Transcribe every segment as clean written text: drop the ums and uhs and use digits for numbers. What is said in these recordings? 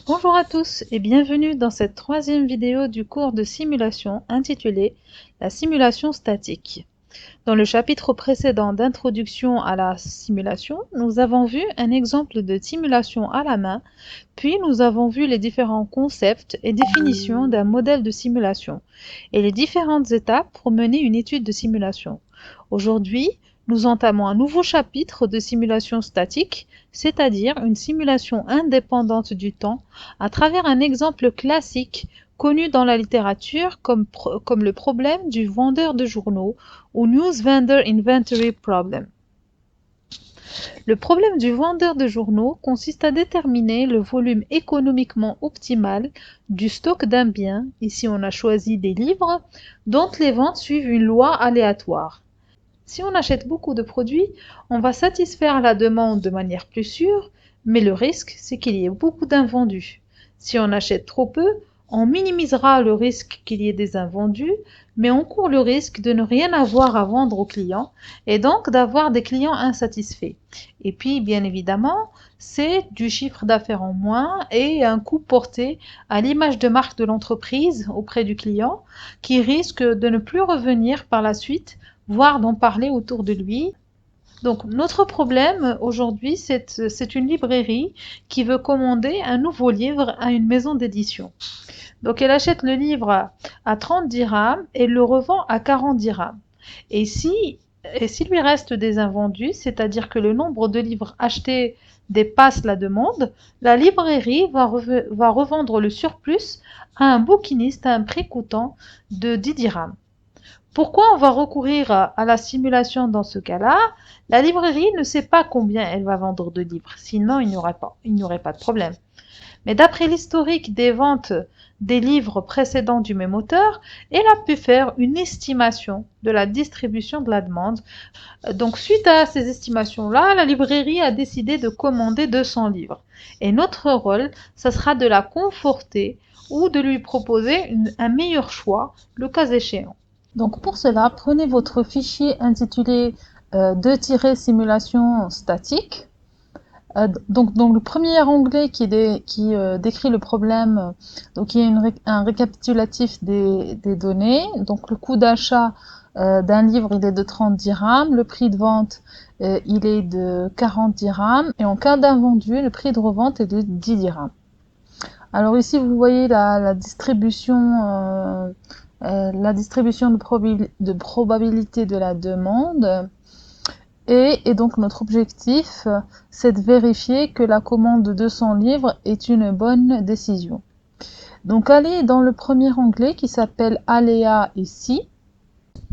Bonjour à tous et bienvenue dans cette troisième vidéo du cours de simulation intitulée La simulation statique. Dans le chapitre précédent d'introduction à la simulation, nous avons vu un exemple de simulation à la main, puis nous avons vu les différents concepts et définitions d'un modèle de simulation et les différentes étapes pour mener une étude de simulation. Aujourd'hui, nous entamons un nouveau chapitre de simulation statique, c'est-à-dire une simulation indépendante du temps, à travers un exemple classique connu dans la littérature comme le problème du vendeur de journaux ou News Vendor Inventory Problem. Le problème du vendeur de journaux consiste à déterminer le volume économiquement optimal du stock d'un bien, ici on a choisi des livres, dont les ventes suivent une loi aléatoire. Si on achète beaucoup de produits, on va satisfaire la demande de manière plus sûre, mais le risque, c'est qu'il y ait beaucoup d'invendus. Si on achète trop peu, on minimisera le risque qu'il y ait des invendus, mais on court le risque de ne rien avoir à vendre aux clients et donc d'avoir des clients insatisfaits. Et puis, bien évidemment, c'est du chiffre d'affaires en moins et un coût porté à l'image de marque de l'entreprise auprès du client qui risque de ne plus revenir par la suite voire d'en parler autour de lui. Donc notre problème aujourd'hui, c'est une librairie qui veut commander un nouveau livre à une maison d'édition. Donc elle achète le livre à 30 dirhams et le revend à 40 dirhams. Et s'il lui reste des invendus, c'est-à-dire que le nombre de livres achetés dépasse la demande, la librairie va revendre le surplus à un bouquiniste à un prix coûtant de 10 dirhams. Pourquoi on va recourir à la simulation dans ce cas-là? La librairie ne sait pas combien elle va vendre de livres, sinon il n'y aurait pas de problème. Mais d'après l'historique des ventes des livres précédents du même auteur, elle a pu faire une estimation de la distribution de la demande. Donc suite à ces estimations-là, la librairie a décidé de commander 200 livres. Et notre rôle, ça sera de la conforter ou de lui proposer un meilleur choix, le cas échéant. Donc pour cela, prenez votre fichier intitulé 2-simulation statique. Donc dans le premier onglet qui décrit le problème, donc il y a un récapitulatif des données. Donc le coût d'achat d'un livre il est de 30 dirhams, le prix de vente il est de 40 dirhams et en cas d'invendu, le prix de revente est de 10 dirhams. Alors ici vous voyez la distribution de probabilité de la demande et donc notre objectif c'est de vérifier que la commande de 200 livres est une bonne décision. Donc allez dans le premier onglet qui s'appelle aléa ici.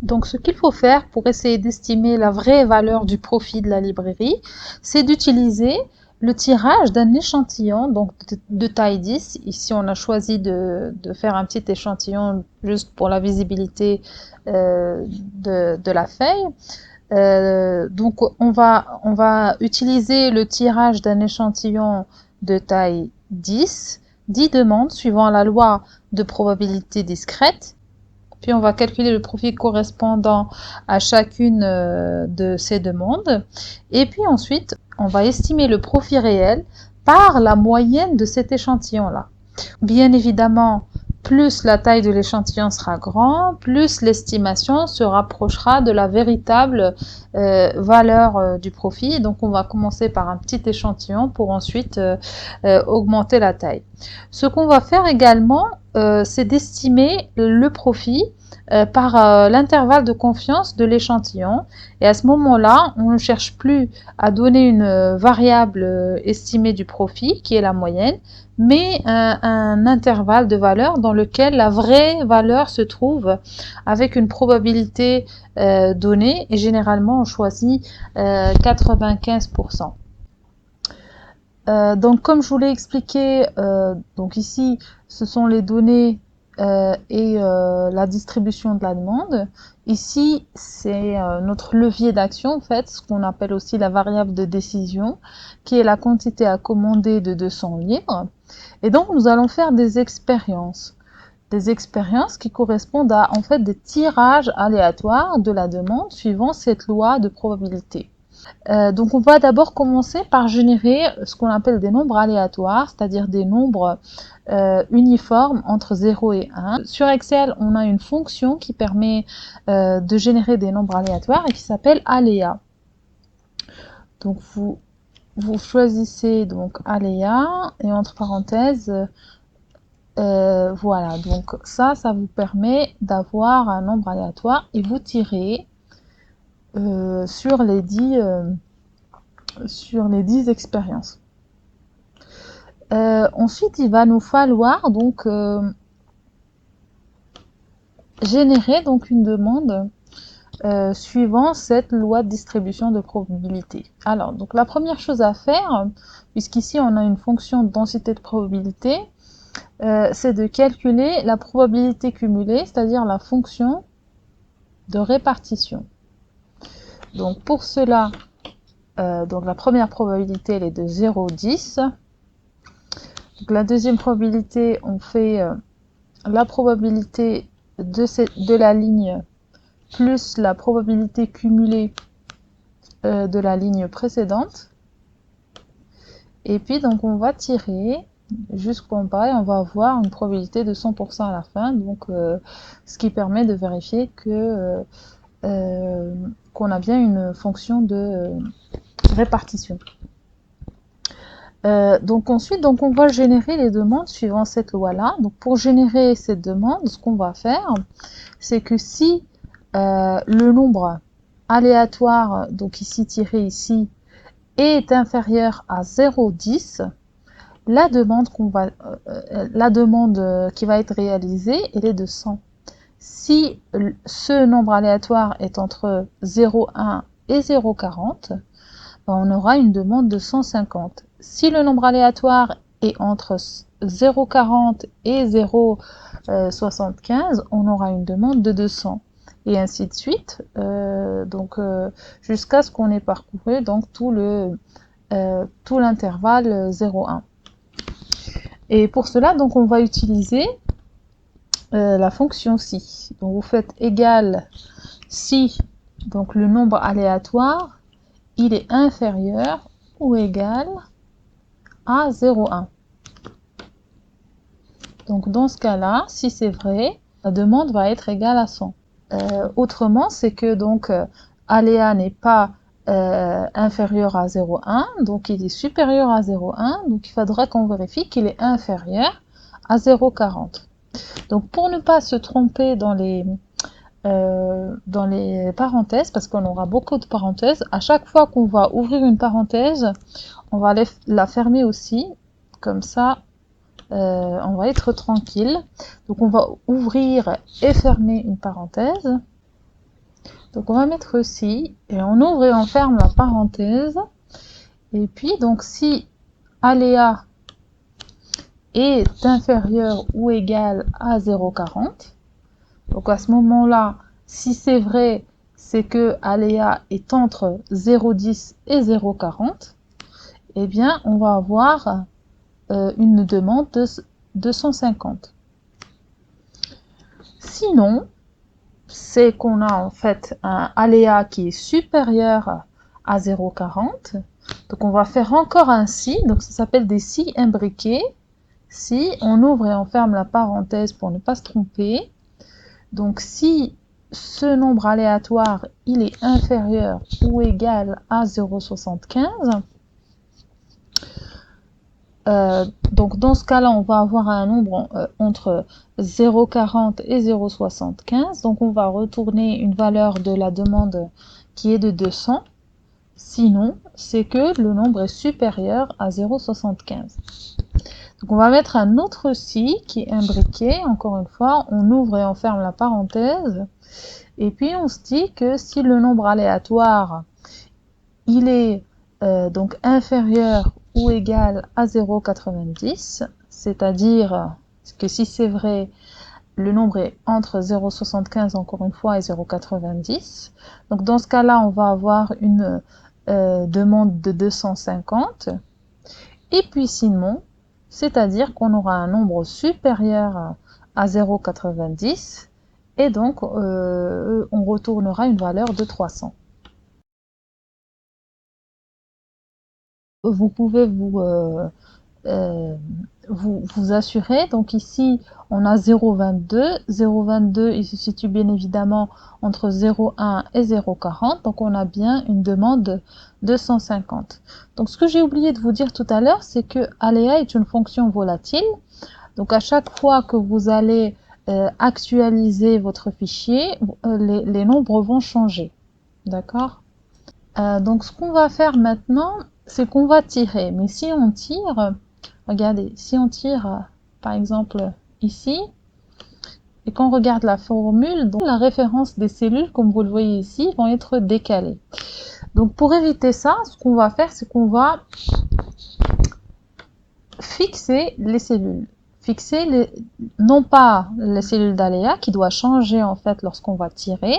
Donc ce qu'il faut faire pour essayer d'estimer la vraie valeur du profit de la librairie, c'est d'utiliser le tirage d'un échantillon donc de taille 10. Ici on a choisi de faire un petit échantillon juste pour la visibilité de la feuille. Donc on va utiliser le tirage d'un échantillon de taille 10 demandes suivant la loi de probabilité discrète. Puis on va calculer le profit correspondant à chacune de ces demandes. Et puis ensuite, on va estimer le profit réel par la moyenne de cet échantillon-là. Bien évidemment, plus la taille de l'échantillon sera grande, plus l'estimation se rapprochera de la véritable valeur du profit. Donc on va commencer par un petit échantillon pour ensuite augmenter la taille. Ce qu'on va faire également, c'est d'estimer le profit par l'intervalle de confiance de l'échantillon. Et à ce moment-là, on ne cherche plus à donner une variable estimée du profit, qui est la moyenne, mais un intervalle de valeur dans lequel la vraie valeur se trouve avec une probabilité donnée. Et généralement, on choisit 95%. Donc comme je vous l'ai expliqué, donc ici ce sont les données et la distribution de la demande. Ici c'est notre levier d'action en fait, ce qu'on appelle aussi la variable de décision, qui est la quantité à commander de 200 livres. Et donc nous allons faire des expériences qui correspondent à en fait des tirages aléatoires de la demande suivant cette loi de probabilité. Donc on va d'abord commencer par générer ce qu'on appelle des nombres aléatoires, c'est-à-dire des nombres uniformes entre 0 et 1. Sur Excel, on a une fonction qui permet de générer des nombres aléatoires et qui s'appelle aléa. Donc vous choisissez donc aléa et entre parenthèses, voilà, donc ça vous permet d'avoir un nombre aléatoire et vous tirez sur les 10 expériences. Ensuite, il va nous falloir donc générer donc une demande suivant cette loi de distribution de probabilité. Alors, donc la première chose à faire, puisqu'ici on a une fonction de densité de probabilité, c'est de calculer la probabilité cumulée, c'est-à-dire la fonction de répartition. Donc pour cela, donc la première probabilité elle est de 0,10. Donc la deuxième probabilité, on fait la probabilité de la ligne plus la probabilité cumulée de la ligne précédente. Et puis donc on va tirer jusqu'en bas et on va avoir une probabilité de 100% à la fin. Donc ce qui permet de vérifier que qu'on a bien une fonction de répartition. Donc ensuite, donc on va générer les demandes suivant cette loi-là. Donc pour générer cette demande, ce qu'on va faire, c'est que si le nombre aléatoire, donc ici tiré ici, est inférieur à 0,10, la demande qui va être réalisée, elle est de 100. Si ce nombre aléatoire est entre 0,1 et 0,40, on aura une demande de 150. Si le nombre aléatoire est entre 0,40 et 0,75, on aura une demande de 200. Et ainsi de suite, jusqu'à ce qu'on ait parcouru donc tout l'intervalle 0,1. Et pour cela, donc on va utiliser la fonction si. Donc vous faites égal si donc le nombre aléatoire il est inférieur ou égal à 0,1. Donc dans ce cas-là, si c'est vrai, la demande va être égale à 100. Autrement, c'est que donc aléa n'est pas inférieur à 0,1, donc il est supérieur à 0,1, donc il faudra qu'on vérifie qu'il est inférieur à 0,40. Donc pour ne pas se tromper dans les parenthèses, parce qu'on aura beaucoup de parenthèses, à chaque fois qu'on va ouvrir une parenthèse, on va la fermer aussi, comme ça on va être tranquille. Donc on va ouvrir et fermer une parenthèse. Donc on va mettre ci, et on ouvre et on ferme la parenthèse. Et puis donc si aléa est inférieur ou égal à 0,40, donc à ce moment-là, si c'est vrai, c'est que aléa est entre 0,10 et 0,40, eh bien on va avoir une demande de 250. Sinon, c'est qu'on a en fait un aléa qui est supérieur à 0,40. Donc on va faire encore un si, donc ça s'appelle des si imbriqués. Si, on ouvre et on ferme la parenthèse pour ne pas se tromper. Donc si ce nombre aléatoire il est inférieur ou égal à 0,75, donc dans ce cas-là, on va avoir un nombre entre 0,40 et 0,75. Donc on va retourner une valeur de la demande qui est de 200. Sinon, c'est que le nombre est supérieur à 0,75. Donc on va mettre un autre si qui est imbriqué. Encore une fois, on ouvre et on ferme la parenthèse. Et puis on se dit que si le nombre aléatoire il est donc inférieur ou égal à 0,90, c'est-à-dire que si c'est vrai, le nombre est entre 0,75 encore une fois et 0,90. Donc dans ce cas-là, on va avoir une demande de 250. Et puis sinon, c'est-à-dire qu'on aura un nombre supérieur à 0,90 et donc on retournera une valeur de 300. vous pouvez vous assurer. Donc ici, on a 0,22. 0,22, il se situe bien évidemment entre 0,1 et 0,40. Donc on a bien une demande de 250. Donc ce que j'ai oublié de vous dire tout à l'heure, c'est que aléa est une fonction volatile. Donc à chaque fois que vous allez actualiser votre fichier, les nombres vont changer. D'accord? Donc ce qu'on va faire maintenant, c'est qu'on va tirer. Mais si on tire, regardez, si on tire par exemple ici, et qu'on regarde la formule, donc la référence des cellules, comme vous le voyez ici, vont être décalées. Donc pour éviter ça, ce qu'on va faire, c'est qu'on va fixer les cellules. Fixer non pas les cellules d'aléa qui doivent changer en fait lorsqu'on va tirer,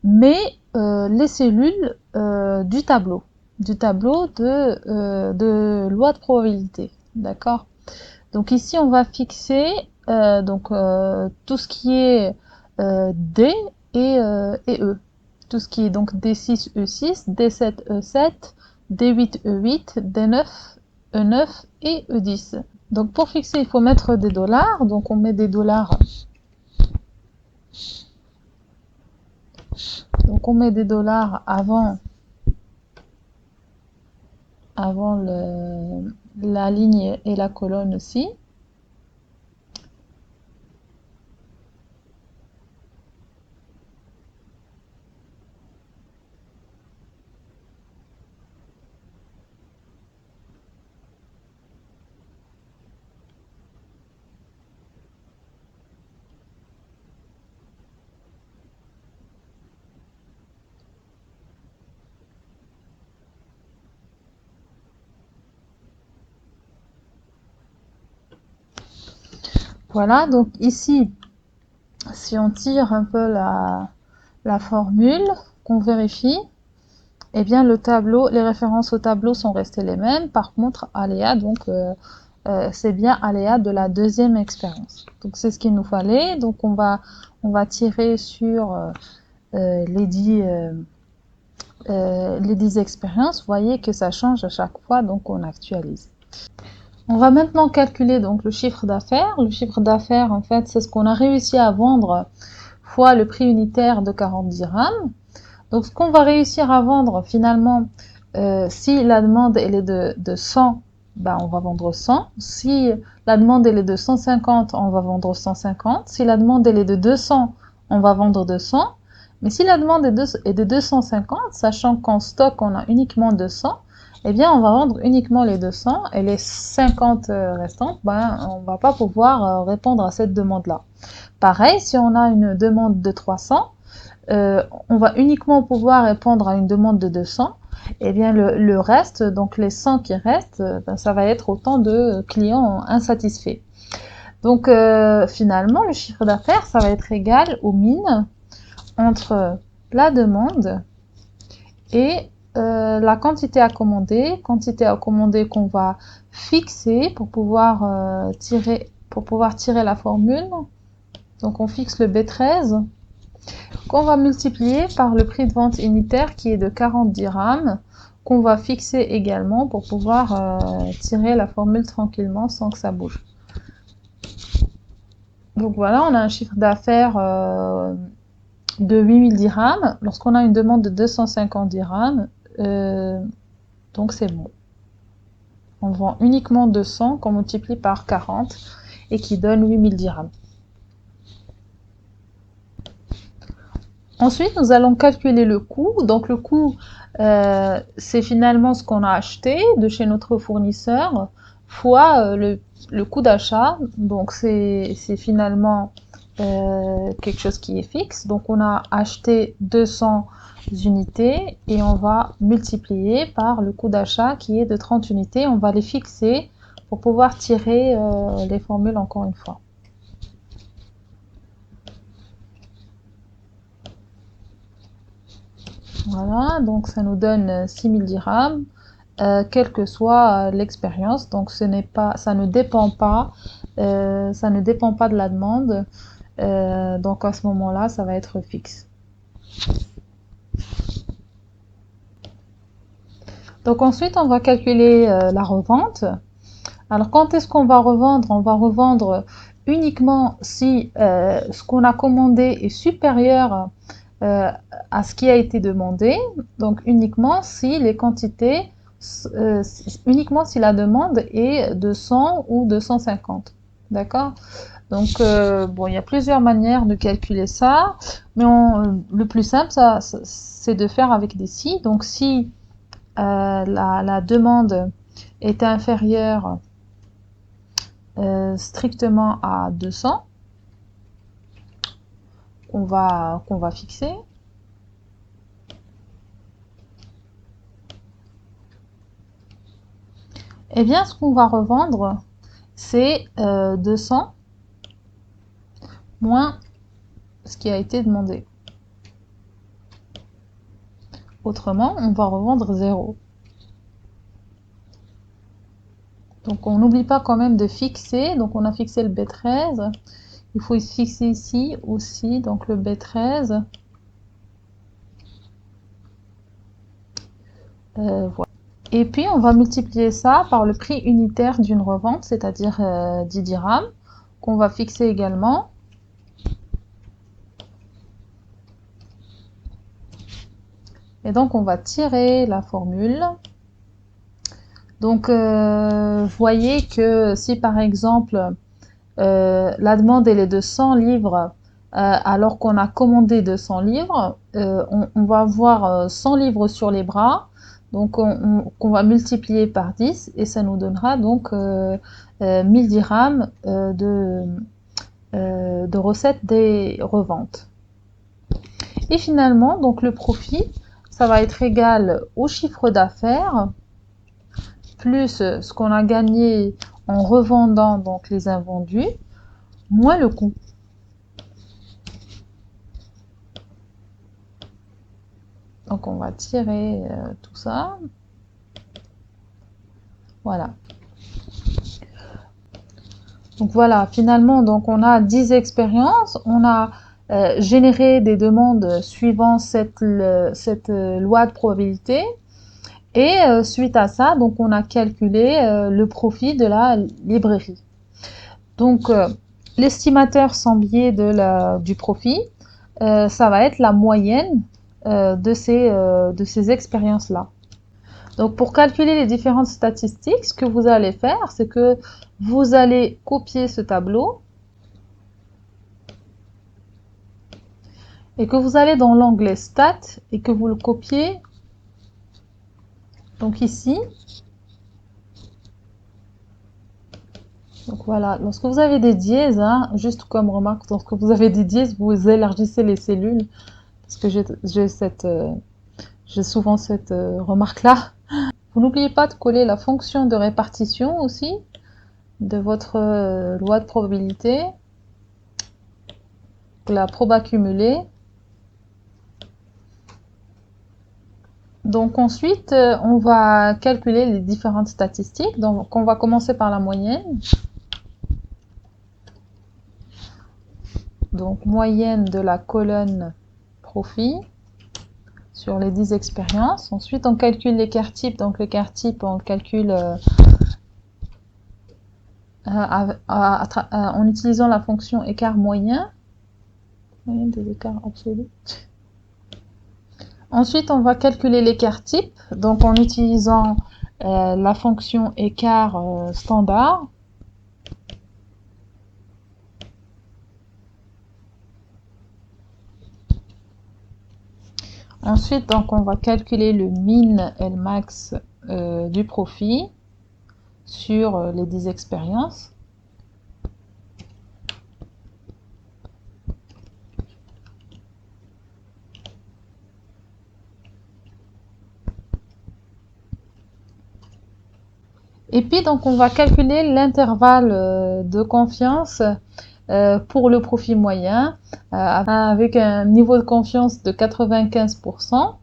mais les cellules du tableau de loi de probabilité. D'accord? Donc ici, on va fixer tout ce qui est D et E. Tout ce qui est donc D6, E6, D7, E7, D8, E8, D9, E9 et E10. Donc pour fixer, il faut mettre des dollars. Donc on met des dollars. Donc on met des dollars avant la ligne et la colonne aussi. Voilà, donc ici, si on tire un peu la formule, qu'on vérifie, eh bien le tableau, les références au tableau sont restées les mêmes. Par contre, aléa, donc c'est bien aléa de la deuxième expérience. Donc c'est ce qu'il nous fallait. Donc on va tirer sur les 10 expériences. Vous voyez que ça change à chaque fois, donc on actualise. On va maintenant calculer donc le chiffre d'affaires. Le chiffre d'affaires, en fait, c'est ce qu'on a réussi à vendre fois le prix unitaire de 40 dirhams. Donc ce qu'on va réussir à vendre finalement, si la demande elle est de 100, ben, on va vendre 100. Si la demande elle est de 150, on va vendre 150. Si la demande elle est de 200, on va vendre 200. Mais si la demande est de 250, sachant qu'en stock on a uniquement 200, eh bien on va vendre uniquement les 200 et les 50 restantes, ben, on va pas pouvoir répondre à cette demande-là. Pareil, si on a une demande de 300, on va uniquement pouvoir répondre à une demande de 200. Et bien le reste, donc les 100 qui restent, ben, ça va être autant de clients insatisfaits. Donc finalement, le chiffre d'affaires, ça va être égal au min entre la demande et la quantité à commander qu'on va fixer pour pouvoir tirer la formule. Donc on fixe le B13 qu'on va multiplier par le prix de vente unitaire qui est de 40 dirhams, qu'on va fixer également pour pouvoir tirer la formule tranquillement sans que ça bouge. Donc voilà, on a un chiffre d'affaires de 8000 dirhams. Lorsqu'on a une demande de 250 dirhams, donc c'est bon. On vend uniquement 200 qu'on multiplie par 40 et qui donne 8000 dirhams. Ensuite, nous allons calculer le coût. Donc le coût, c'est finalement ce qu'on a acheté de chez notre fournisseur fois le coût d'achat. Donc c'est finalement quelque chose qui est fixe. Donc on a acheté 200 unités et on va multiplier par le coût d'achat qui est de 30 unités. On va les fixer pour pouvoir tirer les formules encore une fois. Voilà, donc ça nous donne 6000 dirhams, quelle que soit l'expérience. Donc ça ne dépend pas de la demande. Donc à ce moment-là, ça va être fixe. Donc ensuite, on va calculer la revente. Alors quand est-ce qu'on va revendre? On va revendre uniquement si ce qu'on a commandé est supérieur à ce qui a été demandé. Donc uniquement si les quantités, uniquement si la demande est de 100 ou de 150. D'accord? Donc bon, il y a plusieurs manières de calculer ça, mais le plus simple, c'est de faire avec des si. Donc si la demande est inférieure strictement à 200 qu'on va fixer. Et bien ce qu'on va revendre, c'est 200 moins ce qui a été demandé. Autrement, on va revendre 0. Donc on n'oublie pas quand même de fixer. Donc on a fixé le B13. Il faut fixer ici aussi donc le B13. Voilà. Et puis on va multiplier ça par le prix unitaire d'une revente, c'est-à-dire 10 dirhams, qu'on va fixer également. Et donc on va tirer la formule. Donc vous voyez que si par exemple la demande elle est de 100 livres alors qu'on a commandé 200 livres, on va avoir 100 livres sur les bras, donc qu'on va multiplier par 10 et ça nous donnera donc 1000 dirhams de recettes des reventes. Et finalement, donc le profit, ça va être égal au chiffre d'affaires plus ce qu'on a gagné en revendant donc les invendus, moins le coût. Donc on va tirer tout ça. Voilà. Donc voilà, finalement, donc on a 10 expériences, on a généré des demandes suivant cette loi de probabilité. Et suite à ça, donc on a calculé le profit de la librairie. Donc l'estimateur sans biais du profit, ça va être la moyenne de ces expériences-là. Donc pour calculer les différentes statistiques, ce que vous allez faire, c'est que vous allez copier ce tableau et que vous allez dans l'onglet Stats et que vous le copiez donc ici. Donc voilà, lorsque vous avez des dièses, hein, juste comme remarque, lorsque vous avez des dièses, vous élargissez les cellules, parce que j'ai souvent cette remarque-là. Vous n'oubliez pas de coller la fonction de répartition aussi de votre loi de probabilité, la probe accumulée. Donc ensuite, on va calculer les différentes statistiques. Donc on va commencer par la moyenne. Donc moyenne de la colonne profit sur les 10 expériences. Ensuite, on calcule l'écart type. Donc l'écart type, on le calcule en utilisant la fonction écart moyen. Moyenne des écarts absolus. Ensuite, on va calculer l'écart type, donc en utilisant la fonction écart standard. Ensuite, donc, on va calculer le min et le max du profit sur les 10 expériences. Et puis, donc, on va calculer l'intervalle de confiance pour le profit moyen avec un niveau de confiance de 95%.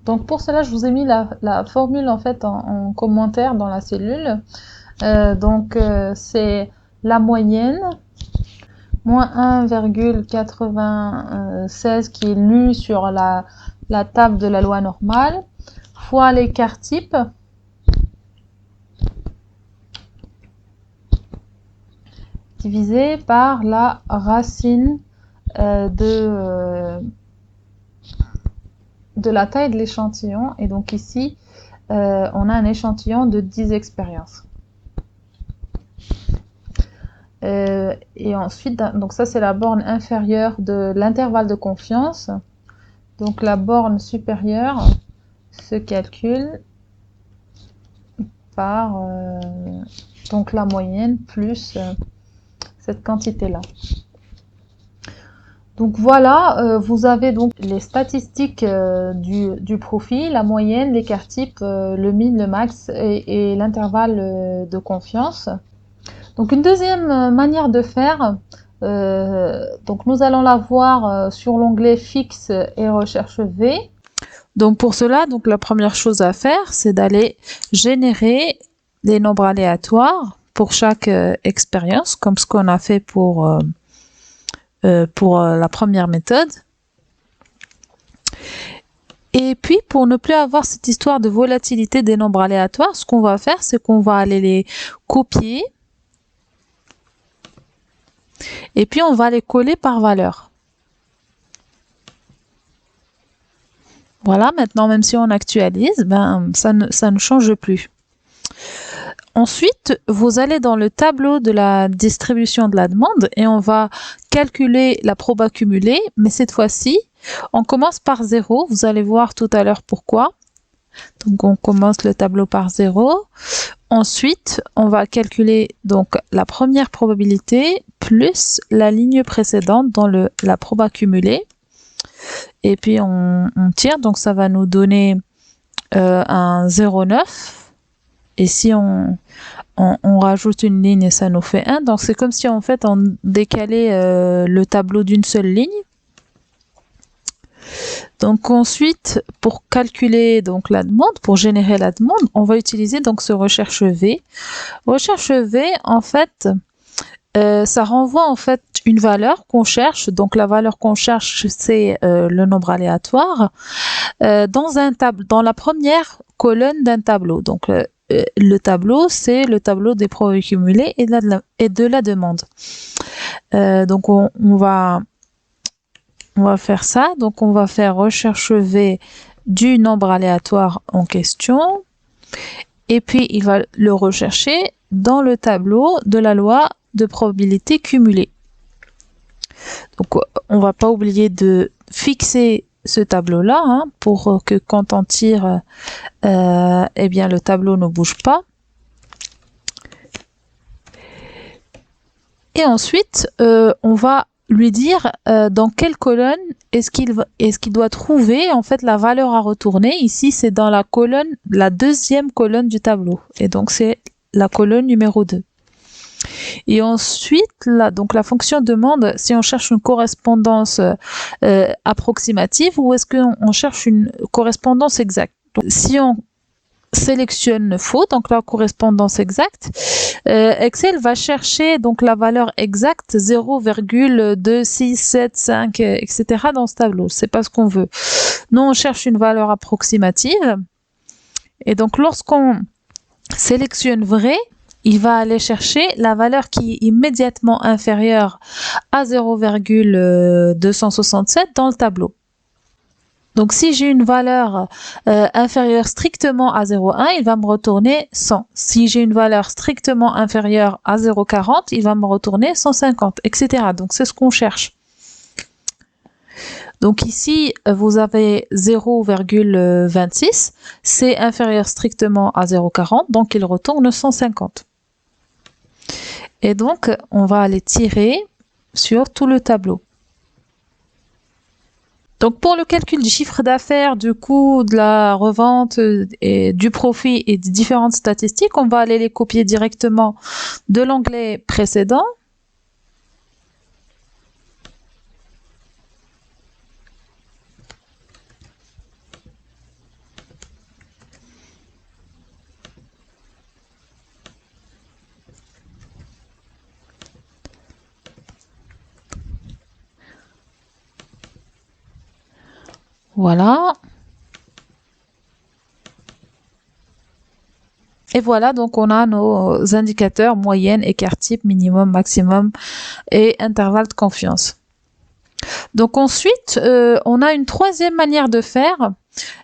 Donc pour cela, je vous ai mis la formule en fait en commentaire dans la cellule. C'est la moyenne moins 1,96 qui est lu sur la table de la loi normale fois l'écart type divisé par la racine de la taille de l'échantillon. Et donc ici, on a un échantillon de 10 expériences. Et ensuite, donc ça c'est la borne inférieure de l'intervalle de confiance. Donc la borne supérieure se calcule par donc la moyenne plus cette quantité-là. Donc voilà, vous avez donc les statistiques du profil, la moyenne, l'écart type, le min, le max et l'intervalle de confiance. Donc une deuxième manière de faire, donc nous allons la voir sur l'onglet fixe et recherche V. Donc pour cela, donc la première chose à faire, c'est d'aller générer les nombres aléatoires pour chaque expérience, comme ce qu'on a fait pour la première méthode. Et puis, pour ne plus avoir cette histoire de volatilité des nombres aléatoires, ce qu'on va faire, c'est qu'on va aller les copier et puis on va les coller par valeur. Voilà, maintenant, même si on actualise, ben, ça ne change plus. Ensuite, vous allez dans le tableau de la distribution de la demande et on va calculer la probe accumulée, mais cette fois-ci, on commence par 0. Vous allez voir tout à l'heure pourquoi. Donc, on commence le tableau par 0. Ensuite, on va calculer donc la première probabilité plus la ligne précédente dans la probe accumulée. Et puis, on tire, donc ça va nous donner un 0,9. Et si on rajoute une ligne, ça nous fait 1. Donc, c'est comme si en fait, on décalait le tableau d'une seule ligne. Donc ensuite, pour calculer donc la demande, pour générer la demande, on va utiliser donc ce recherche V. Recherche V, en fait, ça renvoie en fait une valeur qu'on cherche. Donc la valeur qu'on cherche, c'est le nombre aléatoire dans la première colonne d'un tableau. Donc le tableau, c'est le tableau des probes accumulées et de la demande. Donc on va faire ça. Donc, on va faire recherche V du nombre aléatoire en question. Et puis, il va le rechercher dans le tableau de la loi de probabilité cumulée. Donc, on ne va pas oublier de fixer ce tableau-là hein, pour que quand on tire, eh bien, le tableau ne bouge pas. Et ensuite, on va lui dire dans quelle colonne est-ce qu'il doit trouver en fait la valeur à retourner. Ici, c'est dans la deuxième colonne du tableau. Et donc, c'est la colonne numéro 2. Et ensuite, donc la fonction demande si on cherche une correspondance approximative ou est-ce qu'on cherche une correspondance exacte. Donc, si on sélectionne faux, donc la correspondance exacte, Excel va chercher donc la valeur exacte 0,2675 etc. dans ce tableau. C'est pas ce qu'on veut. Nous, on cherche une valeur approximative. Et donc, lorsqu'on sélectionne vrai, il va aller chercher la valeur qui est immédiatement inférieure à 0,267 dans le tableau. Donc, si j'ai une valeur inférieure strictement à 0,1, il va me retourner 100. Si j'ai une valeur strictement inférieure à 0,40, il va me retourner 150, etc. Donc, c'est ce qu'on cherche. Donc, ici, vous avez 0,26. C'est inférieur strictement à 0,40, donc il retourne 150. Et donc, on va aller tirer sur tout le tableau. Donc, pour le calcul du chiffre d'affaires, du coût de la revente et du profit et des différentes statistiques, on va aller les copier directement de l'onglet précédent. Voilà. Et voilà, donc on a nos indicateurs moyenne, écart type, minimum, maximum et intervalle de confiance. Donc ensuite, on a une troisième manière de faire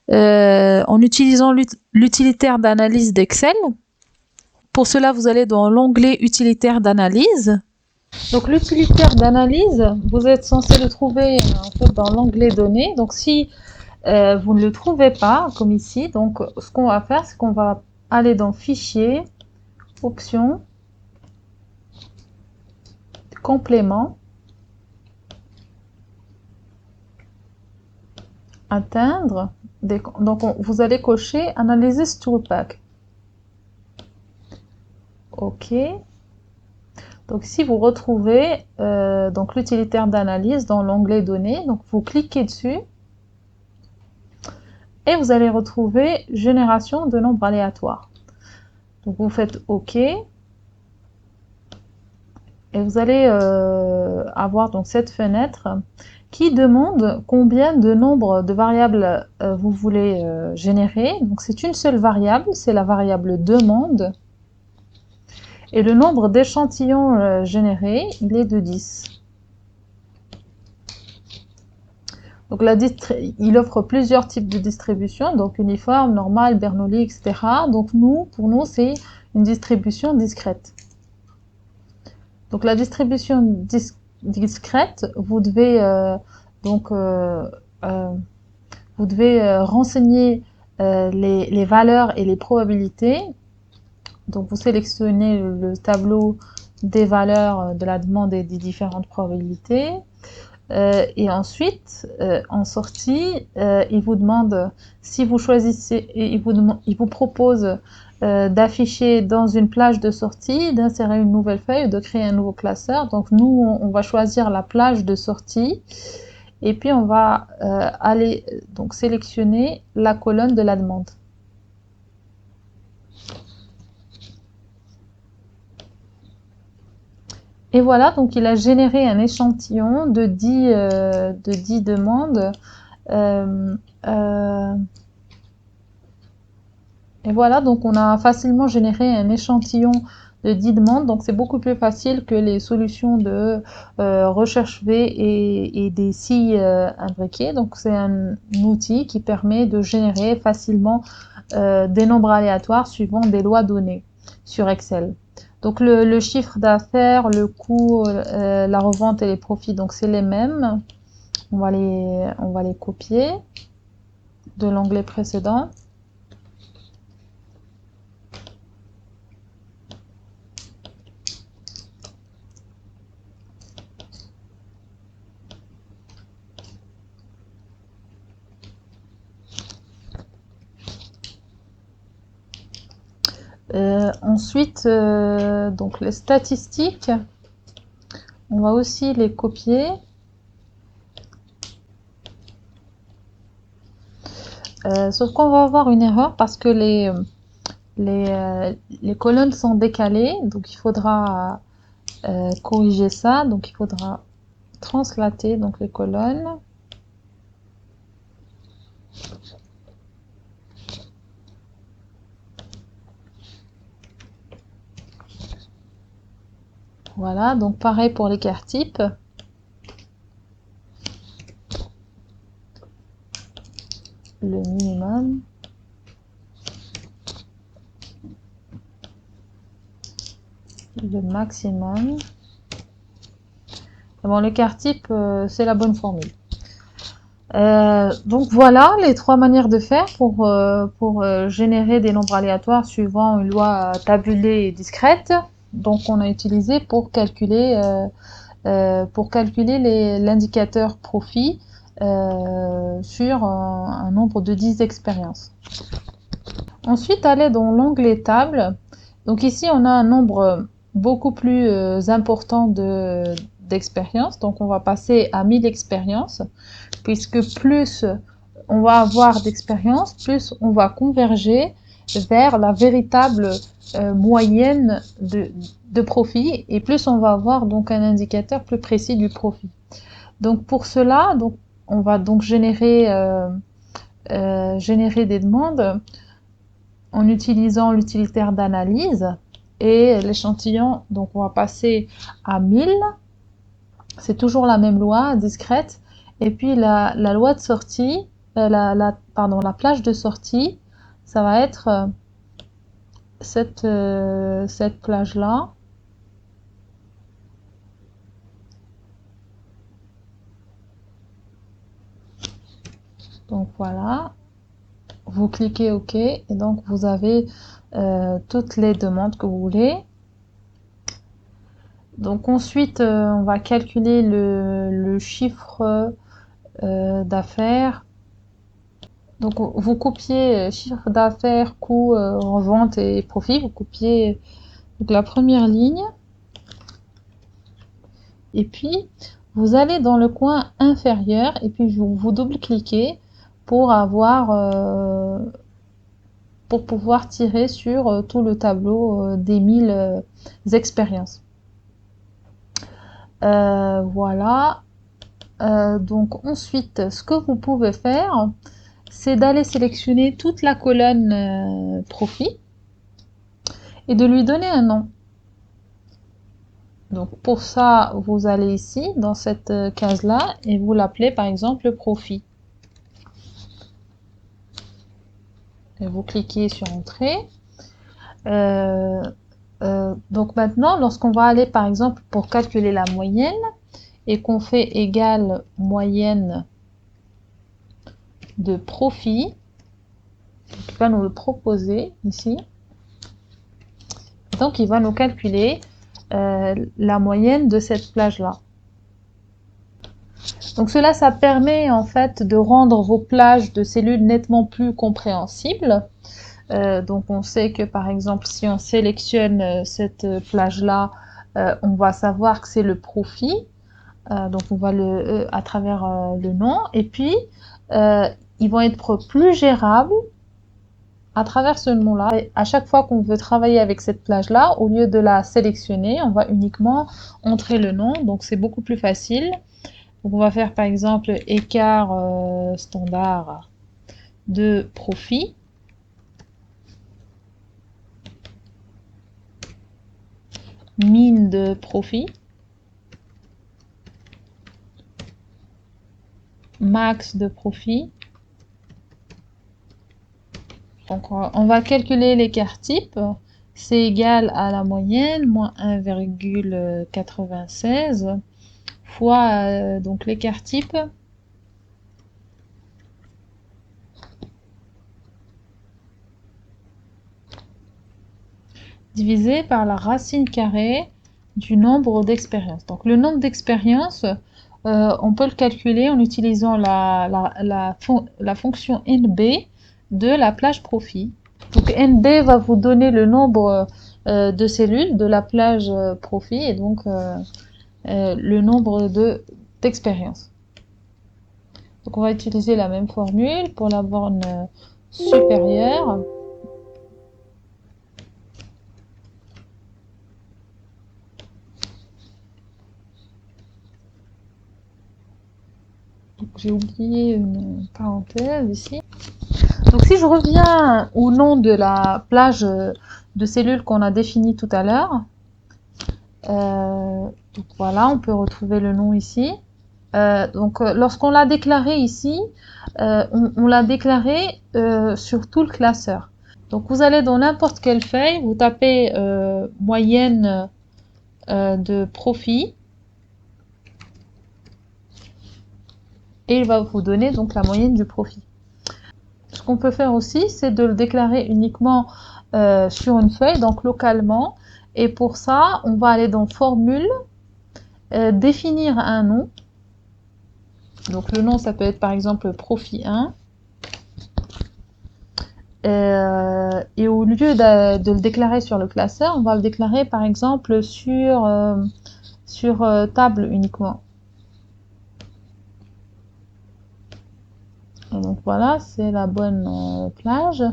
en utilisant l'utilitaire d'analyse d'Excel. Pour cela, vous allez dans l'onglet utilitaire d'analyse. Donc l'utilitaire d'analyse, vous êtes censé le trouver en fait dans l'onglet données. Donc si vous ne le trouvez pas, comme ici, donc ce qu'on va faire, c'est qu'on va aller dans Fichier, Options, Complément, Atteindre. Donc vous allez cocher Analysis ToolPak. OK. Donc ici vous retrouvez donc l'utilitaire d'analyse dans l'onglet Données. Donc vous cliquez dessus et vous allez retrouver Génération de nombres aléatoires. Donc vous faites OK et vous allez avoir donc cette fenêtre qui demande combien de nombres de variables vous voulez générer. Donc c'est une seule variable, c'est la variable demande. Et le nombre d'échantillons générés, il est de 10. Donc il offre plusieurs types de distribution, donc uniforme, normal, Bernoulli, etc. Donc pour nous, c'est une distribution discrète. Donc la distribution discrète, vous devez renseigner les valeurs et les probabilités. Donc vous sélectionnez le tableau des valeurs de la demande et des différentes probabilités. Et ensuite, en sortie, il vous demande, si vous choisissez, il vous propose d'afficher dans une plage de sortie, d'insérer une nouvelle feuille, de créer un nouveau classeur. Donc nous, on va choisir la plage de sortie et puis on va aller donc sélectionner la colonne de la demande. Et voilà, donc il a généré un échantillon de 10 demandes. Et voilà, donc on a facilement généré un échantillon de 10 demandes. Donc c'est beaucoup plus facile que les solutions de recherche V et des si imbriqués. Donc c'est un outil qui permet de générer facilement des nombres aléatoires suivant des lois données sur Excel. Donc le chiffre d'affaires, le coût, la revente et les profits, donc c'est les mêmes. On va les copier de l'onglet précédent. Ensuite, donc les statistiques, on va aussi les copier. Sauf qu'on va avoir une erreur parce que les colonnes sont décalées, donc il faudra corriger ça. Donc il faudra translater donc les colonnes. Voilà, donc pareil pour l'écart type. Le minimum. Le maximum. Bon, l'écart type, c'est la bonne formule. Donc voilà les trois manières de faire pour générer des nombres aléatoires suivant une loi tabulée et discrète. Donc on a utilisé pour calculer l'indicateur profit sur un nombre de 10 expériences. Ensuite, aller dans l'onglet table. Donc ici, on a un nombre beaucoup plus important d'expériences. Donc on va passer à 1000 expériences, puisque plus on va avoir d'expérience, plus on va converger vers la véritable moyenne de profit, et plus on va avoir donc un indicateur plus précis du profit. Donc pour cela, donc, on va donc générer des demandes. en utilisant l'utilitaire d'analyse et l'échantillon, donc on va passer à 1000. C'est toujours la même loi, discrète. Et puis la loi de sortie, la plage de sortie, ça va être cette plage-là. Donc voilà, vous cliquez OK et donc vous avez toutes les demandes que vous voulez. Donc ensuite, on va calculer le chiffre d'affaires. Donc vous copiez chiffre d'affaires, coût, revente et profit. Vous copiez donc la première ligne. Et puis vous allez dans le coin inférieur et puis vous double-cliquez pour avoir pour pouvoir tirer sur tout le tableau des 1000 expériences. Voilà. Donc ensuite, ce que vous pouvez faire, c'est d'aller sélectionner toute la colonne profit et de lui donner un nom. Donc pour ça, vous allez ici, dans cette case-là, et vous l'appelez par exemple profit. Et vous cliquez sur Entrée. Donc maintenant, lorsqu'on va aller par exemple pour calculer la moyenne, et qu'on fait égal moyenne de profit, il va nous le proposer ici. Donc il va nous calculer la moyenne de cette plage-là. Donc cela, ça permet en fait de rendre vos plages de cellules nettement plus compréhensibles. Donc on sait que par exemple, si on sélectionne cette plage-là, on va savoir que c'est le profit. Donc on va à travers le nom. Et puis, ils vont être plus gérables à travers ce nom-là. À chaque fois qu'on veut travailler avec cette plage-là, au lieu de la sélectionner, on va uniquement entrer le nom. Donc c'est beaucoup plus facile. Donc on va faire par exemple écart standard de profit. Mine de profit. Max de profit. Donc on va calculer l'écart type. C'est égal à la moyenne, moins 1,96 fois donc l'écart type divisé par la racine carrée du nombre d'expériences. Donc le nombre d'expériences, on peut le calculer en utilisant la fonction NB de la plage profit. Donc NB va vous donner le nombre de cellules de la plage profit et donc le nombre d'expériences. Donc on va utiliser la même formule pour la borne supérieure. J'ai oublié une parenthèse ici. Donc si je reviens au nom de la plage de cellules qu'on a définie tout à l'heure, donc voilà, on peut retrouver le nom ici. Donc lorsqu'on l'a déclaré ici, on l'a déclaré sur tout le classeur. Donc vous allez dans n'importe quelle feuille, vous tapez moyenne de profit et il va vous donner donc la moyenne du profit. Ce qu'on peut faire aussi, c'est de le déclarer uniquement sur une feuille, donc localement. Et pour ça, on va aller dans Formule, définir un nom. Donc le nom, ça peut être par exemple profit 1. Et au lieu de le déclarer sur le classeur, on va le déclarer par exemple sur table uniquement. Et donc voilà, c'est la bonne plage.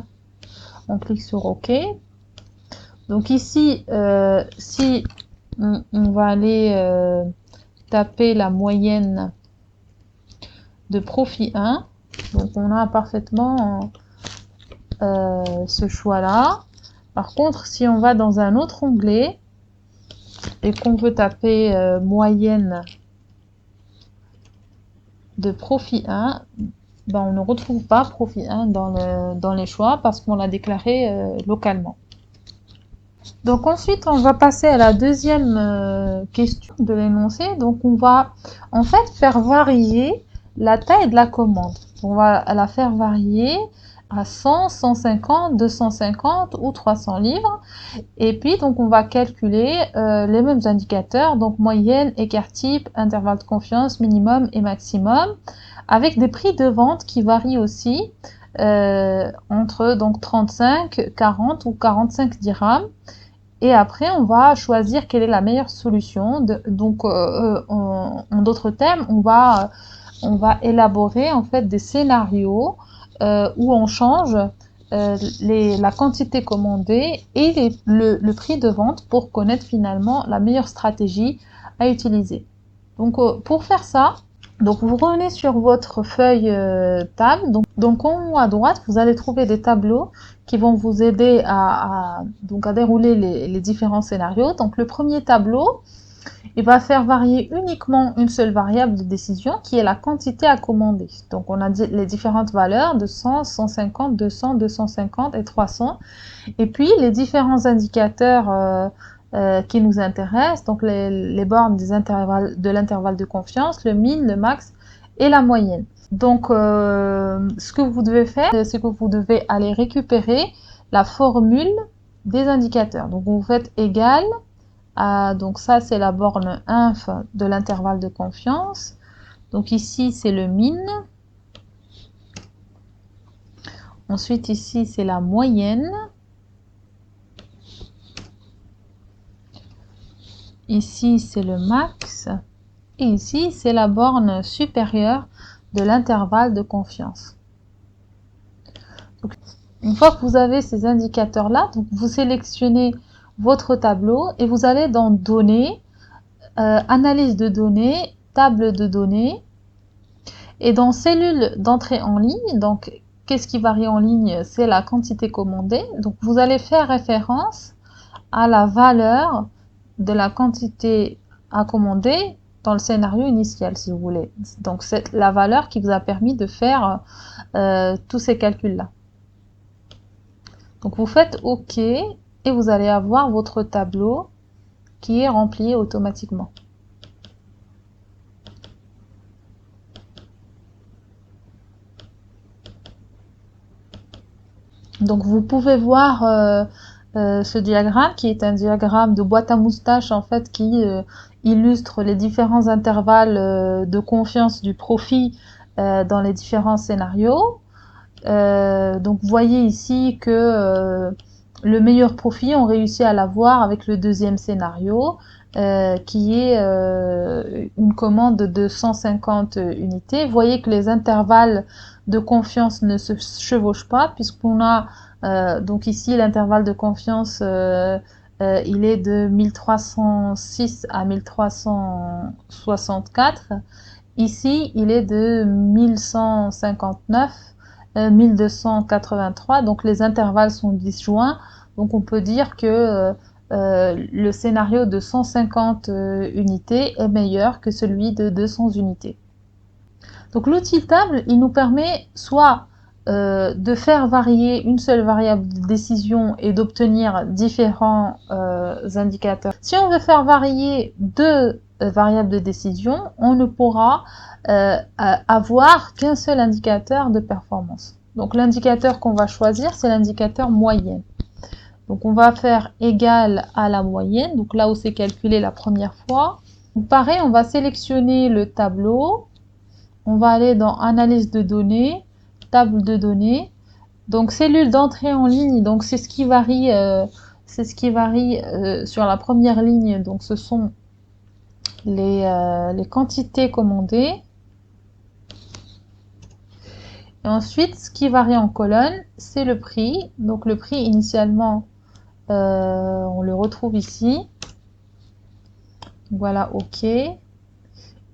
On clique sur OK. Donc ici, si on va aller taper la moyenne de profit 1, donc on a parfaitement ce choix-là. Par contre, si on va dans un autre onglet et qu'on veut taper moyenne de profit 1, ben on ne retrouve pas profit 1 dans les choix parce qu'on l'a déclaré localement. Donc ensuite, on va passer à la deuxième question de l'énoncé. Donc on va en fait faire varier la taille de la commande. On va la faire varier à 100, 150, 250 ou 300 livres. Et puis donc on va calculer les mêmes indicateurs, donc moyenne, écart type, intervalle de confiance, minimum et maximum, avec des prix de vente qui varient aussi entre donc 35, 40 ou 45 dirhams. Et après, on va choisir quelle est la meilleure solution. Donc, en d'autres termes, on va élaborer en fait des scénarios où on change la quantité commandée et le prix de vente pour connaître finalement la meilleure stratégie à utiliser. Donc, pour faire ça, donc vous revenez sur votre feuille table. Donc en haut à droite, vous allez trouver des tableaux qui vont vous aider à dérouler les différents scénarios. Donc le premier tableau, il va faire varier uniquement une seule variable de décision qui est la quantité à commander. Donc on a les différentes valeurs de 100, 150, 200, 250 et 300. Et puis les différents indicateurs qui nous intéressent, donc les bornes de l'intervalle de confiance, le min, le max et la moyenne. Donc ce que vous devez faire, c'est que vous devez aller récupérer la formule des indicateurs. Donc vous faites égal à, donc ça c'est la borne inf de l'intervalle de confiance. Donc ici c'est le min. Ensuite ici c'est la moyenne. Ici, c'est le max. Et ici, c'est la borne supérieure de l'intervalle de confiance. Donc, une fois que vous avez ces indicateurs-là, vous sélectionnez votre tableau et vous allez dans Données, Analyse de données, Table de données. Et dans Cellules d'entrée en ligne, donc qu'est-ce qui varie en ligne? C'est la quantité commandée. Donc vous allez faire référence à la valeur de la quantité à commander dans le scénario initial, si vous voulez. Donc c'est la valeur qui vous a permis de faire tous ces calculs-là. Donc vous faites OK et vous allez avoir votre tableau qui est rempli automatiquement. Donc vous pouvez voir ce diagramme qui est un diagramme de boîte à moustache en fait qui illustre les différents intervalles de confiance du profit dans les différents scénarios. Donc vous voyez ici que le meilleur profit on réussit à l'avoir avec le deuxième scénario qui est une commande de 150 unités. Vous voyez que les intervalles de confiance ne se chevauchent pas puisqu'on a donc ici l'intervalle de confiance il est de 1306 à 1364. Ici il est de 1159 1283, donc les intervalles sont disjoints, donc on peut dire que le scénario de 150 unités est meilleur que celui de 200 unités. Donc l'outil table, il nous permet soit de faire varier une seule variable de décision et d'obtenir différents indicateurs. Si on veut faire varier deux variables de décision, on ne pourra avoir qu'un seul indicateur de performance. Donc l'indicateur qu'on va choisir, c'est l'indicateur moyenne. Donc on va faire égal à la moyenne, donc là où c'est calculé la première fois. Donc, pareil, on va sélectionner le tableau, on va aller dans Analyse de données, Table de données. Donc cellules d'entrée en ligne, donc c'est ce qui varie, sur la première ligne. Donc ce sont les quantités commandées. Et ensuite, ce qui varie en colonne, c'est le prix. Donc le prix initialement, on le retrouve ici. Voilà, OK. Et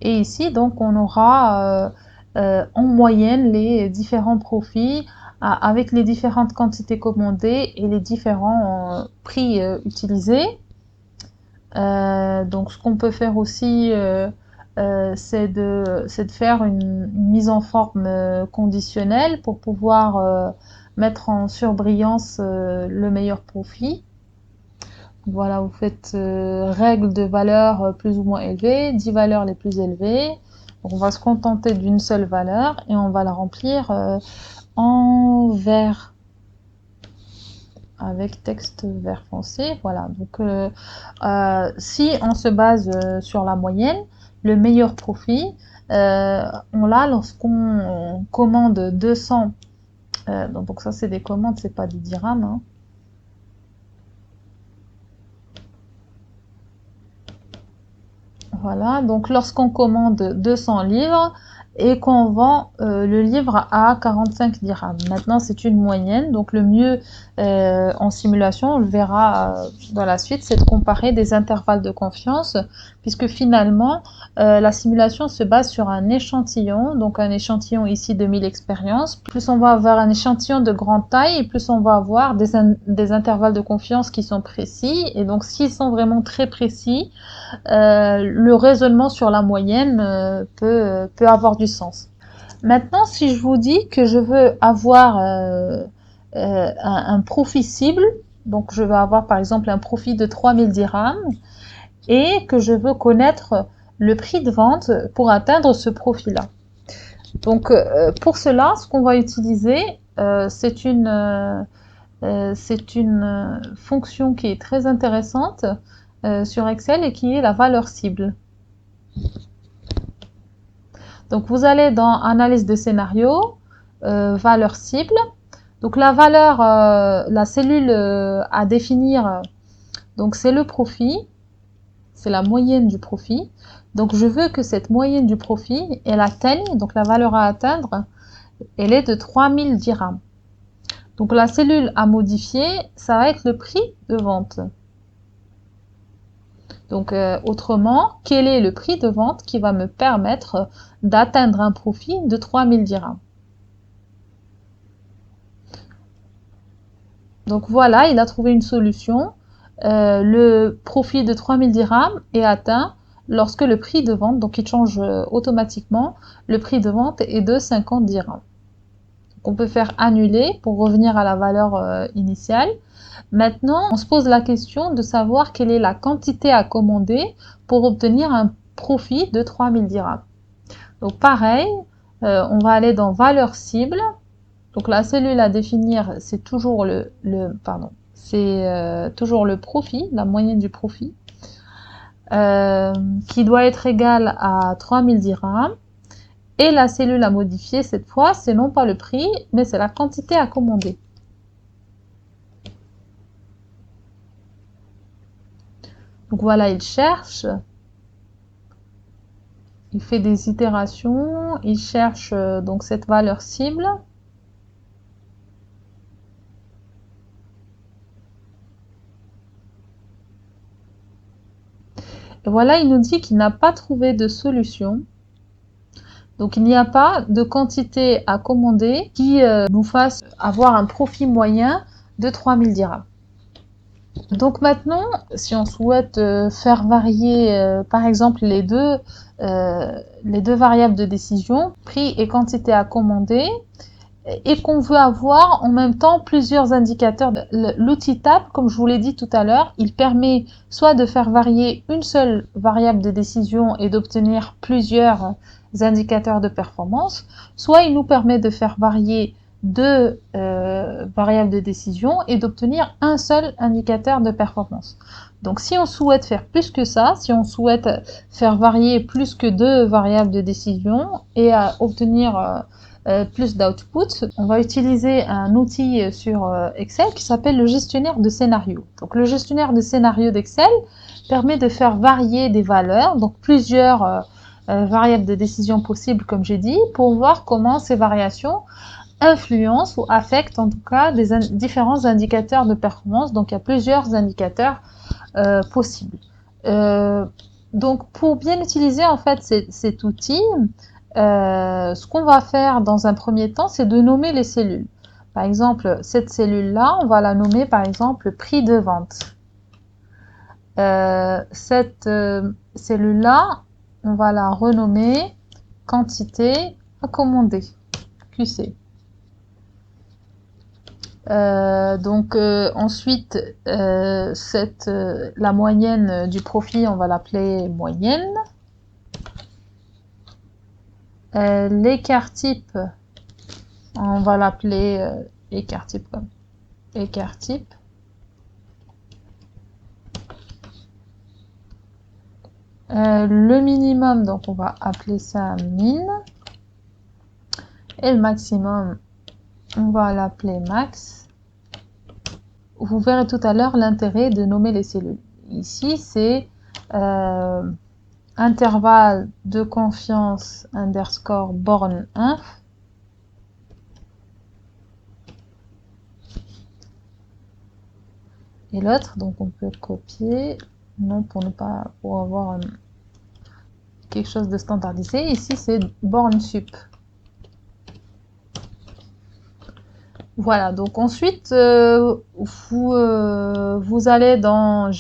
ici, donc, on aura en moyenne les différents profits avec les différentes quantités commandées et les différents prix utilisés. Donc ce qu'on peut faire aussi, c'est de faire une mise en forme conditionnelle pour pouvoir mettre en surbrillance le meilleur profit. Voilà, vous faites règle de valeurs plus ou moins élevées, 10 valeurs les plus élevées. Donc on va se contenter d'une seule valeur et on va la remplir en vert avec texte vert foncé. Voilà, donc si on se base sur la moyenne, le meilleur profit, on l'a lorsqu'on commande 200. Donc ça c'est des commandes, c'est pas des dirhams, hein. Voilà, donc lorsqu'on commande 200 livres et qu'on vend le livre à 45 dirhams. Maintenant, c'est une moyenne, donc le mieux en simulation, on le verra dans la suite, c'est de comparer des intervalles de confiance, puisque finalement, la simulation se base sur un échantillon, donc un échantillon ici de 1000 expériences. Plus on va avoir un échantillon de grande taille, et plus on va avoir des intervalles de confiance qui sont précis, et donc s'ils sont vraiment très précis, le raisonnement sur la moyenne peut avoir du sens. Maintenant, si je vous dis que je veux avoir un profit cible, donc je veux avoir par exemple un profit de 3000 dirhams et que je veux connaître le prix de vente pour atteindre ce profit-là. Donc pour cela, ce qu'on va utiliser, c'est une fonction qui est très intéressante sur Excel et qui est la valeur cible. Donc vous allez dans analyse de scénario, valeur cible. Donc la valeur, la cellule à définir, donc c'est le profit, c'est la moyenne du profit. Donc je veux que cette moyenne du profit, elle atteigne, donc la valeur à atteindre, elle est de 3000 dirhams. Donc la cellule à modifier, ça va être le prix de vente. Donc autrement, quel est le prix de vente qui va me permettre d'atteindre un profit de 3000 dirhams? Donc voilà, il a trouvé une solution. Le profit de 3000 dirhams est atteint lorsque le prix de vente, donc il change automatiquement, le prix de vente est de 50 dirhams. Donc on peut faire annuler pour revenir à la valeur initiale. Maintenant, on se pose la question de savoir quelle est la quantité à commander pour obtenir un profit de 3000 dirhams. Donc pareil, on va aller dans valeur cible. Donc la cellule à définir, c'est toujours toujours le profit, la moyenne du profit, qui doit être égale à 3000 dirhams. Et la cellule à modifier, cette fois, c'est non pas le prix, mais c'est la quantité à commander. Donc voilà, il cherche, il fait des itérations, il cherche donc cette valeur cible. Et voilà, il nous dit qu'il n'a pas trouvé de solution. Donc il n'y a pas de quantité à commander qui nous fasse avoir un profit moyen de 3000 dirhams. Donc maintenant, si on souhaite faire varier par exemple les deux variables de décision, prix et quantité à commander, et qu'on veut avoir en même temps plusieurs indicateurs, l'outil TAP, comme je vous l'ai dit tout à l'heure, il permet soit de faire varier une seule variable de décision et d'obtenir plusieurs indicateurs de performance, soit il nous permet de faire varier deux variables de décision et d'obtenir un seul indicateur de performance. Donc si on souhaite faire plus que ça, si on souhaite faire varier plus que deux variables de décision et obtenir plus d'output, on va utiliser un outil sur Excel qui s'appelle le gestionnaire de scénario. Donc le gestionnaire de scénario d'Excel permet de faire varier des valeurs, donc plusieurs variables de décision possibles, comme j'ai dit, pour voir comment ces variations influencent ou affectent en tout cas des différents indicateurs de performance. Donc il y a plusieurs indicateurs possibles. Donc pour bien utiliser en fait cet outil, ce qu'on va faire dans un premier temps, c'est de nommer les cellules. Par exemple, cette cellule-là, on va la nommer par exemple prix de vente. Cette cellule-là, on va la renommer quantité à commander, QC. Ensuite, la moyenne du profit, on va l'appeler moyenne. L'écart type, on va l'appeler écart type comme écart type. Le minimum, donc on va appeler ça min. Et le maximum, on va l'appeler max. Vous verrez tout à l'heure l'intérêt de nommer les cellules. Ici, c'est intervalle de confiance underscore borne inf. Et l'autre, donc on peut copier, non pour avoir quelque chose de standardisé. Ici, c'est borne sup. Voilà, donc ensuite, vous allez dans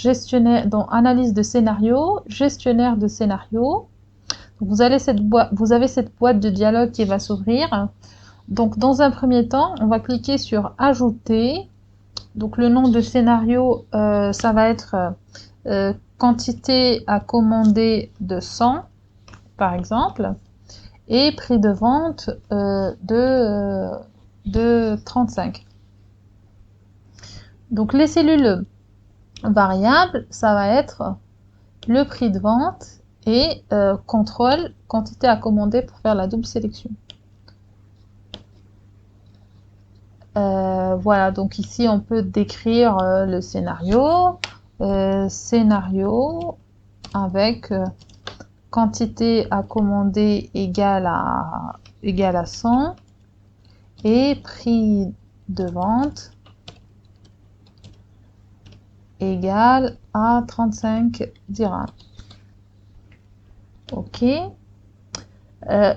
analyse de scénario, gestionnaire de scénario. Donc vous avez cette boîte de dialogue qui va s'ouvrir. Donc dans un premier temps, on va cliquer sur ajouter. Donc le nom de scénario, ça va être quantité à commander de 100, par exemple, et prix de vente de 35. Donc les cellules variables, ça va être le prix de vente et contrôle, quantité à commander pour faire la double sélection. Voilà, donc ici on peut décrire le scénario. Scénario avec quantité à commander égale à 100 et prix de vente égale à 35 dirhams. Ok.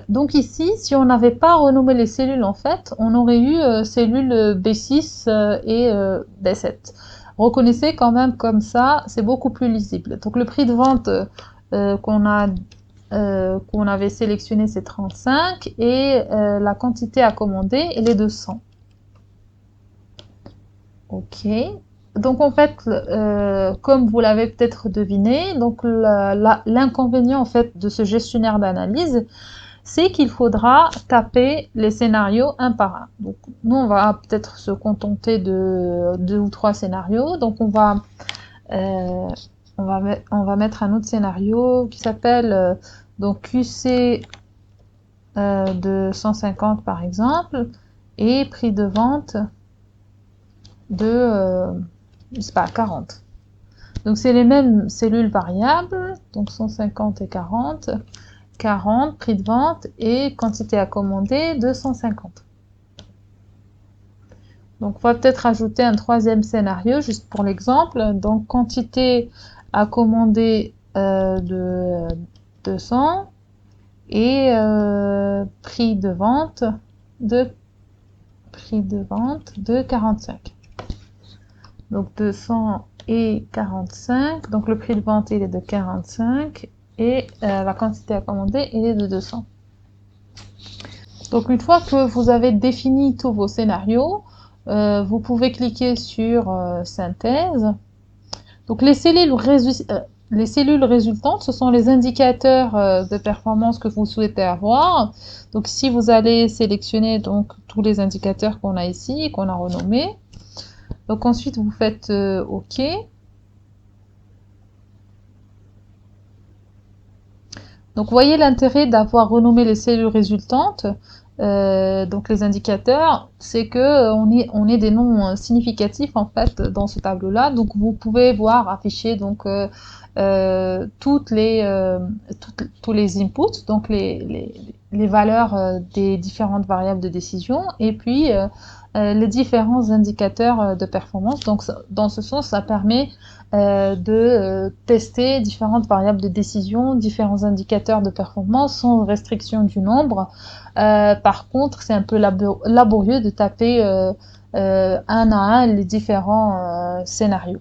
Donc ici, si on n'avait pas renommé les cellules, en fait, on aurait eu cellules B6 et B7. Reconnaissez quand même comme ça, c'est beaucoup plus lisible. Donc le prix de vente qu'on avait sélectionné, c'est 35 et la quantité à commander, elle est de 100. Ok. Donc en fait, comme vous l'avez peut-être deviné, donc l'inconvénient en fait de ce gestionnaire d'analyse, c'est qu'il faudra taper les scénarios un par un. Donc nous on va peut-être se contenter de 2 ou 3 scénarios. Donc on va mettre un autre scénario qui s'appelle donc QC de 150 par exemple et prix de vente de je sais pas 40. Donc c'est les mêmes cellules variables, donc 150 et 40. 40, prix de vente et quantité à commander 250. Donc on va peut-être ajouter un troisième scénario juste pour l'exemple. Donc quantité à commander de 200 et prix de vente de 45. Donc 200 et 45. Donc le prix de vente il est de 45. Et la quantité à commander est de 200. Donc une fois que vous avez défini tous vos scénarios, vous pouvez cliquer sur synthèse. Donc les cellules résultantes, ce sont les indicateurs de performance que vous souhaitez avoir. Donc ici vous allez sélectionner donc tous les indicateurs qu'on a ici et qu'on a renommés. Donc ensuite vous faites OK. Donc, vous voyez l'intérêt d'avoir renommé les cellules résultantes, donc les indicateurs, c'est que on est des noms significatifs en fait dans ce tableau-là. Donc, vous pouvez voir afficher donc tous les inputs, donc les valeurs des différentes variables de décision, et puis les différents indicateurs de performance. Donc, dans ce sens, ça permet de tester différentes variables de décision, différents indicateurs de performance sans restriction du nombre. Par contre, c'est un peu laborieux de taper un à un les différents scénarios.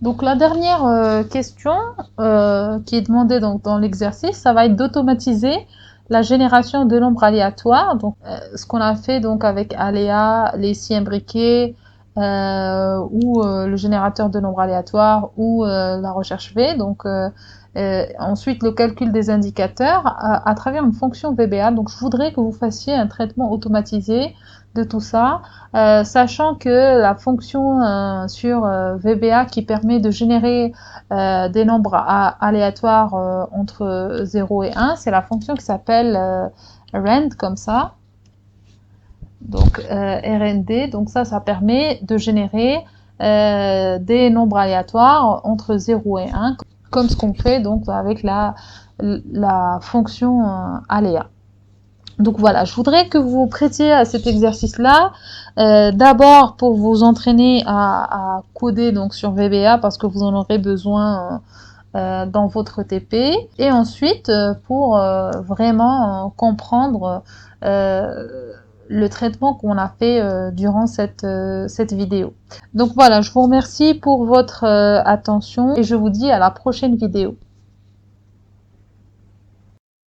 Donc la dernière question qui est demandée donc dans l'exercice, ça va être d'automatiser la génération de nombres aléatoires. Donc ce qu'on a fait donc avec aléa, les si imbriqués ou le générateur de nombres aléatoires ou la recherche V. Donc ensuite le calcul des indicateurs à travers une fonction VBA. Donc je voudrais que vous fassiez un traitement automatisé de tout ça, sachant que la fonction sur VBA qui permet de générer des nombres aléatoires entre 0 et 1, c'est la fonction qui s'appelle rand, comme ça. Donc RND, donc ça permet de générer des nombres aléatoires entre 0 et 1, comme ce qu'on fait donc avec la fonction aléa. Donc voilà, je voudrais que vous prêtiez à cet exercice-là, d'abord pour vous entraîner à coder donc sur VBA parce que vous en aurez besoin dans votre TP, et ensuite pour vraiment comprendre le traitement qu'on a fait durant cette vidéo. Donc voilà, je vous remercie pour votre attention et je vous dis à la prochaine vidéo.